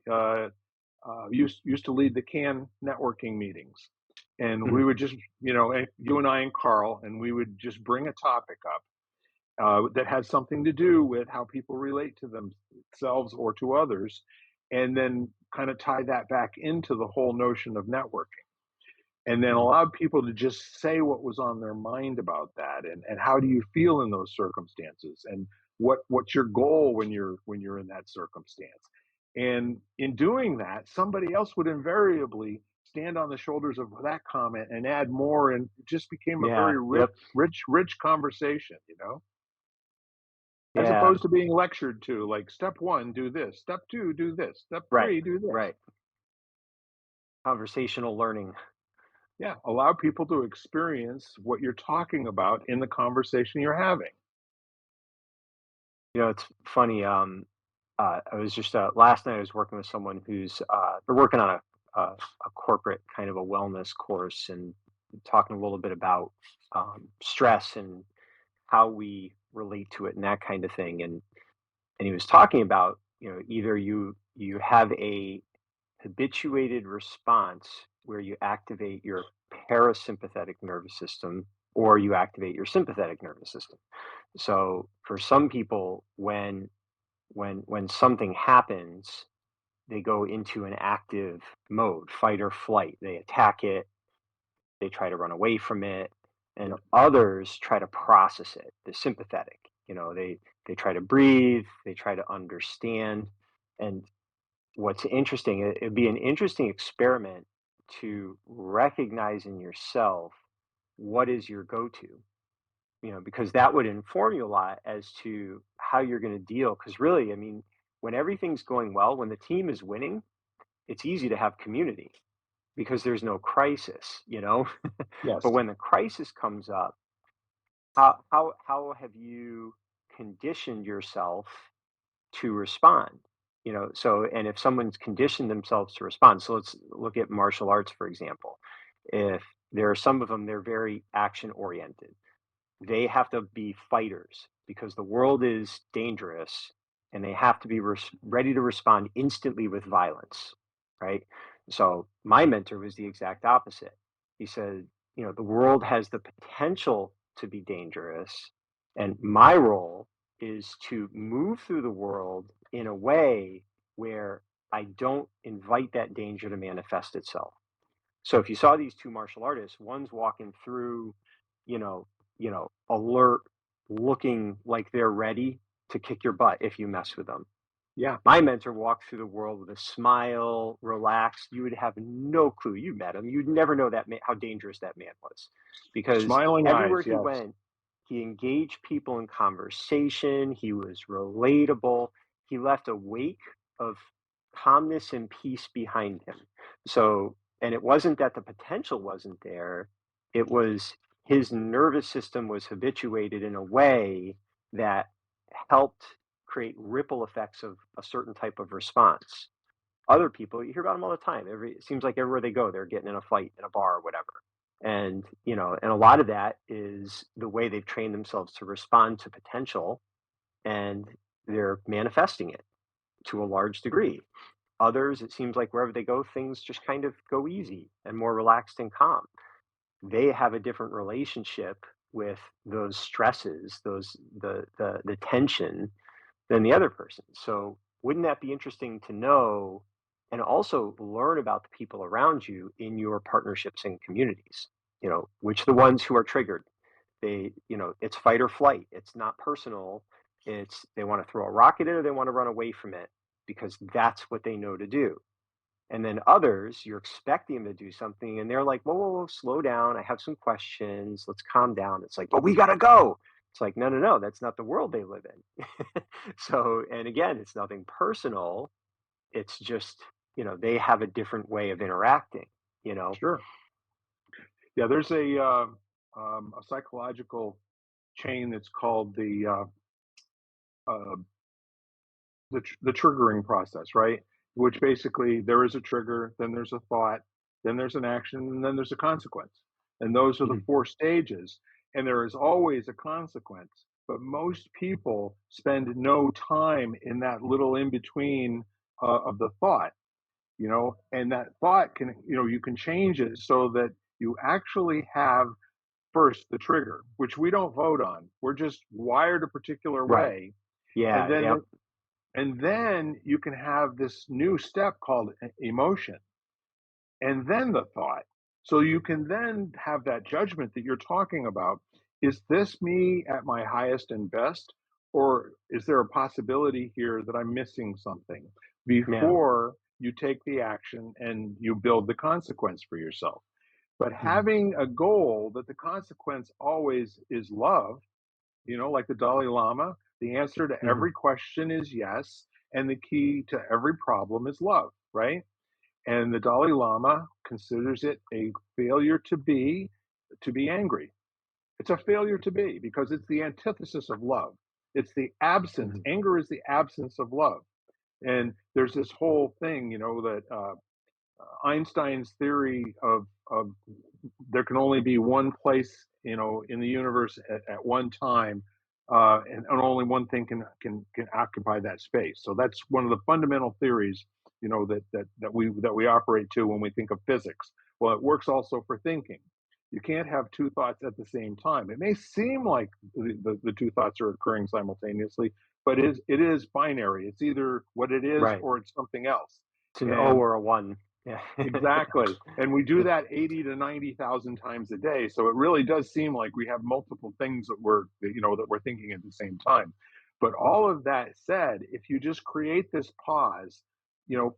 used to lead the CAN networking meetings, and we Mhm. would just you and I and Carl, and we would just bring a topic up that has something to do with how people relate to themselves or to others, and then kind of tie that back into the whole notion of networking, and then Mhm. allow people to just say what was on their mind about that, and how do you feel in those circumstances, and what's your goal when you're in that circumstance. And in doing that, somebody else would invariably stand on the shoulders of that comment and add more, and it just became a Yeah. very rich Yep. rich conversation, as Yeah. opposed to being lectured to, like, step 1, do this, step 2, do this, step Right. 3, do this. Right. Conversational learning. Yeah, allow people to experience what you're talking about in the conversation you're having. It's funny. I was just last night. I was working with someone who's they're working on a corporate kind of a wellness course and talking a little bit about stress and how we relate to it and that kind of thing. And he was talking about either you have a habituated response where you activate your parasympathetic nervous system or you activate your sympathetic nervous system. So for some people, when something happens, they go into an active mode, fight or flight. They attack it, they try to run away from it, and Yep. others try to process it, the sympathetic. They try to breathe, they try to understand. And what's interesting, it'd be an interesting experiment to recognize in yourself what is your go-to, because that would inform you a lot as to how you're going to deal. Because really, I mean, when everything's going well, when the team is winning, it's easy to have community because there's no crisis. But Yes. when the crisis comes up, how have you conditioned yourself to respond? So and if someone's conditioned themselves to respond, so let's look at martial arts, for example. If there are some of them, they're very action oriented. They have to be fighters because the world is dangerous and they have to be ready to respond instantly with violence, right? So my mentor was the exact opposite. He said, the world has the potential to be dangerous, and my role is to move through the world in a way where I don't invite that danger to manifest itself. So if you saw these two martial artists, one's walking through you know, alert, looking like they're ready to kick your butt if you mess with them. Yeah. My mentor walked through the world with a smile, relaxed. You would have no clue. You met him. You'd never know how dangerous that man was, because Smiling everywhere eyes. he Yes. went, he engaged people in conversation. He was relatable. He left a wake of calmness and peace behind him. So, and it wasn't that the potential wasn't there. It was his nervous system was habituated in a way that helped create ripple effects of a certain type of response. Other people, you hear about them all the time. It seems like everywhere they go, they're getting in a fight in a bar or whatever. And, and a lot of that is the way they've trained themselves to respond to potential, and they're manifesting it to a large degree. Others, it seems like wherever they go, things just kind of go easy and more relaxed and calm. They have a different relationship with those stresses, the tension, than the other person. So, wouldn't that be interesting to know and also learn about the people around you in your partnerships and communities? Which the ones who are triggered, it's fight or flight. It's not personal. It's they want to throw a rock at it or they want to run away from it because that's what they know to do. And then others, you're expecting them to do something and they're like, whoa, whoa, whoa, slow down. I have some questions. Let's calm down. It's like, but we got to go. It's like, no, no, no, that's not the world they live in. So, and again, it's nothing personal. It's just, they have a different way of interacting, you know? Sure. Yeah. There's a psychological chain that's called uh, the triggering process, right? Which basically there is a trigger, then there's a thought, then there's an action, and then there's a consequence. And those are the Mhm. four stages. And there is always a consequence. But most people spend no time in that little in between of the thought, and that thought can, you can change it so that you actually have first the trigger, which we don't vote on. We're just wired a particular Right. way. And Yeah. then Yep. you can have this new step called emotion, and then the thought. So you can then have that judgment that you're talking about. Is this me at my highest and best? Or is there a possibility here that I'm missing something Yeah. before you take the action and you build the consequence for yourself? But Mhm. having a goal that the consequence always is love, like the Dalai Lama, the answer to Mhm. every question is yes, and the key to every problem is love, right? And the Dalai Lama considers it a failure to be angry. It's a failure to be because it's the antithesis of love. It's the absence. Mhm. Anger is the absence of love. And there's this whole thing, that Einstein's theory of there can only be one place, in the universe at one time, and only one thing can occupy that space. So that's one of the fundamental theories, that we operate to when we think of physics. Well, it works also for thinking. You can't have two thoughts at the same time. It may seem like the two thoughts are occurring simultaneously, but it is binary. It's either what it is Right. or it's something else. It's an O And or a one. Yeah. exactly. And we do that 80 to 90,000 times a day. So it really does seem like we have multiple things that we're thinking at the same time. But all of that said, if you just create this pause,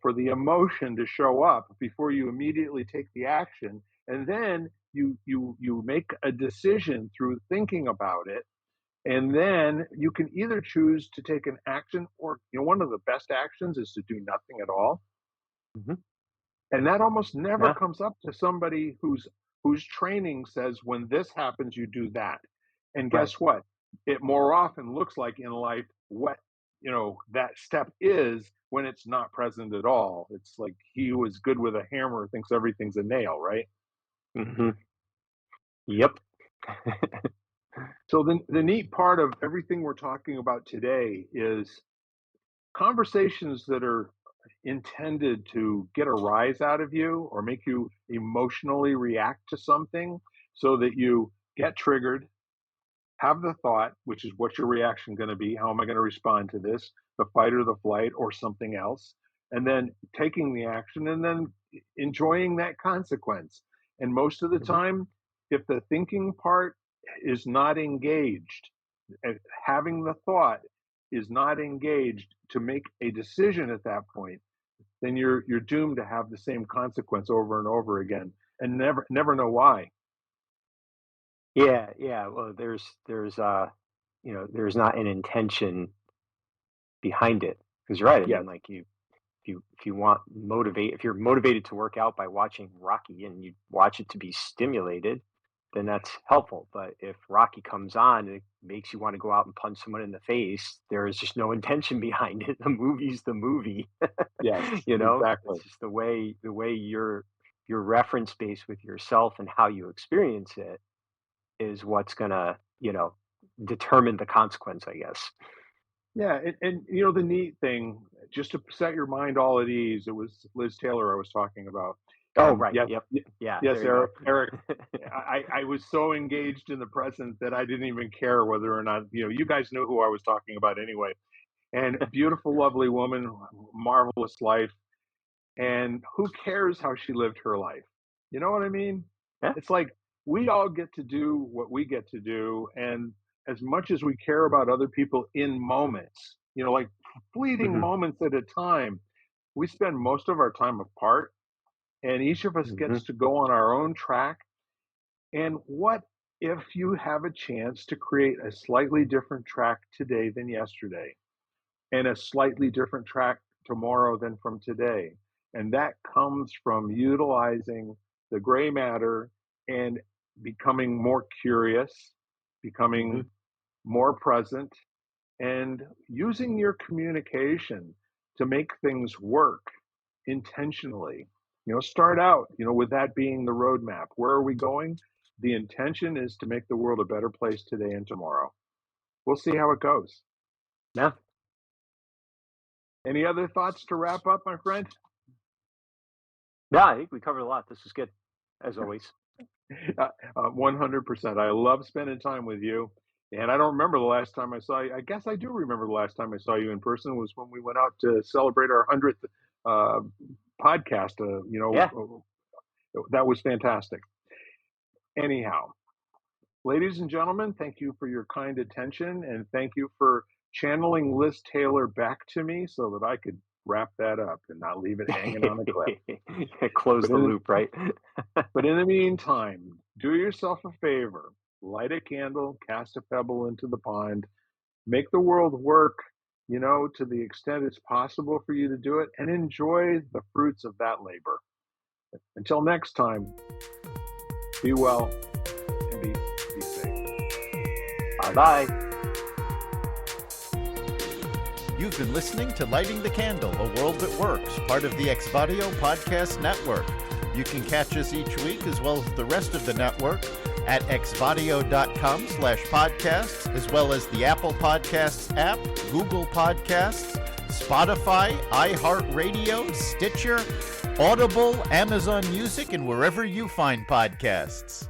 for the emotion to show up before you immediately take the action, and then you make a decision through thinking about it, and then you can either choose to take an action, or one of the best actions is to do nothing at all, Mhm. and that almost never Yeah. comes up to somebody whose training says when this happens, you do that. And Right. guess what? It more often looks like in life what that step is when it's not present at all. It's like he who is good with a hammer thinks everything's a nail, right? Mhm. Yep. So the neat part of everything we're talking about today is conversations that are intended to get a rise out of you or make you emotionally react to something so that you get triggered, have the thought, which is what's your reaction going to be? How am I going to respond to this? The fight or the flight or something else? And then taking the action and then enjoying that consequence. And most of the Mhm. time, if the thinking part is not engaged, having the thought is not engaged to make a decision at that point, then you're doomed to have the same consequence over and over again and never know why. Yeah, yeah. Well, there's not an intention behind it. Because you're right. I Yes, mean, like if you want motivate if you're motivated to work out by watching Rocky and you watch it to be stimulated, then that's helpful. But if Rocky comes on and it makes you want to go out and punch someone in the face, there is just no intention behind it. The movie's the movie. yes, You know? exactly. It's just the way your reference base with yourself and how you experience it is what's gonna, determine the consequence, I guess. Yeah, and the neat thing, just to set your mind all at ease, it was Liz Taylor I was talking about. Oh, And right. yes, Yep. Yeah, yes, there you go. Eric, I was so engaged in the present that I didn't even care whether or not, you guys know who I was talking about anyway. And beautiful, lovely woman, marvelous life. And who cares how she lived her life? You know what I mean? Yeah. It's like we all get to do what we get to do. And as much as we care about other people in moments, like fleeting Mhm. moments at a time, we spend most of our time apart, and each of us gets Mhm. to go on our own track. And what if you have a chance to create a slightly different track today than yesterday? And a slightly different track tomorrow than from today. And that comes from utilizing the gray matter and becoming more curious, becoming Mhm. more present, and using your communication to make things work intentionally. Start out, with that being the roadmap. Where are we going? The intention is to make the world a better place today and tomorrow. We'll see how it goes. Yeah. Any other thoughts to wrap up, my friend? Yeah, I think we covered a lot. This was good, as always. 100%. I love spending time with you. And I don't remember the last time I saw you. I guess I do remember the last time I saw you in person was when we went out to celebrate our 100th uh, podcast. Yeah. That was fantastic. Anyhow, ladies and gentlemen, thank you for your kind attention and thank you for channeling Liz Taylor back to me so that I could wrap that up and not leave it hanging on a cliff. Close But the in, loop, right? But in the meantime, do yourself a favor, light a candle, cast a pebble into the pond, make the world work, to the extent it's possible for you to do it, and enjoy the fruits of that labor. Until next time, be well and be safe. Bye Bye now. bye. You've been listening to Lighting the Candle, A World That Works, part of the Exvadio Podcast Network. You can catch us each week, as well as the rest of the network, at exvadio.com/podcasts, as well as the Apple Podcasts app, Google Podcasts, Spotify, iHeartRadio, Stitcher, Audible, Amazon Music, and wherever you find podcasts.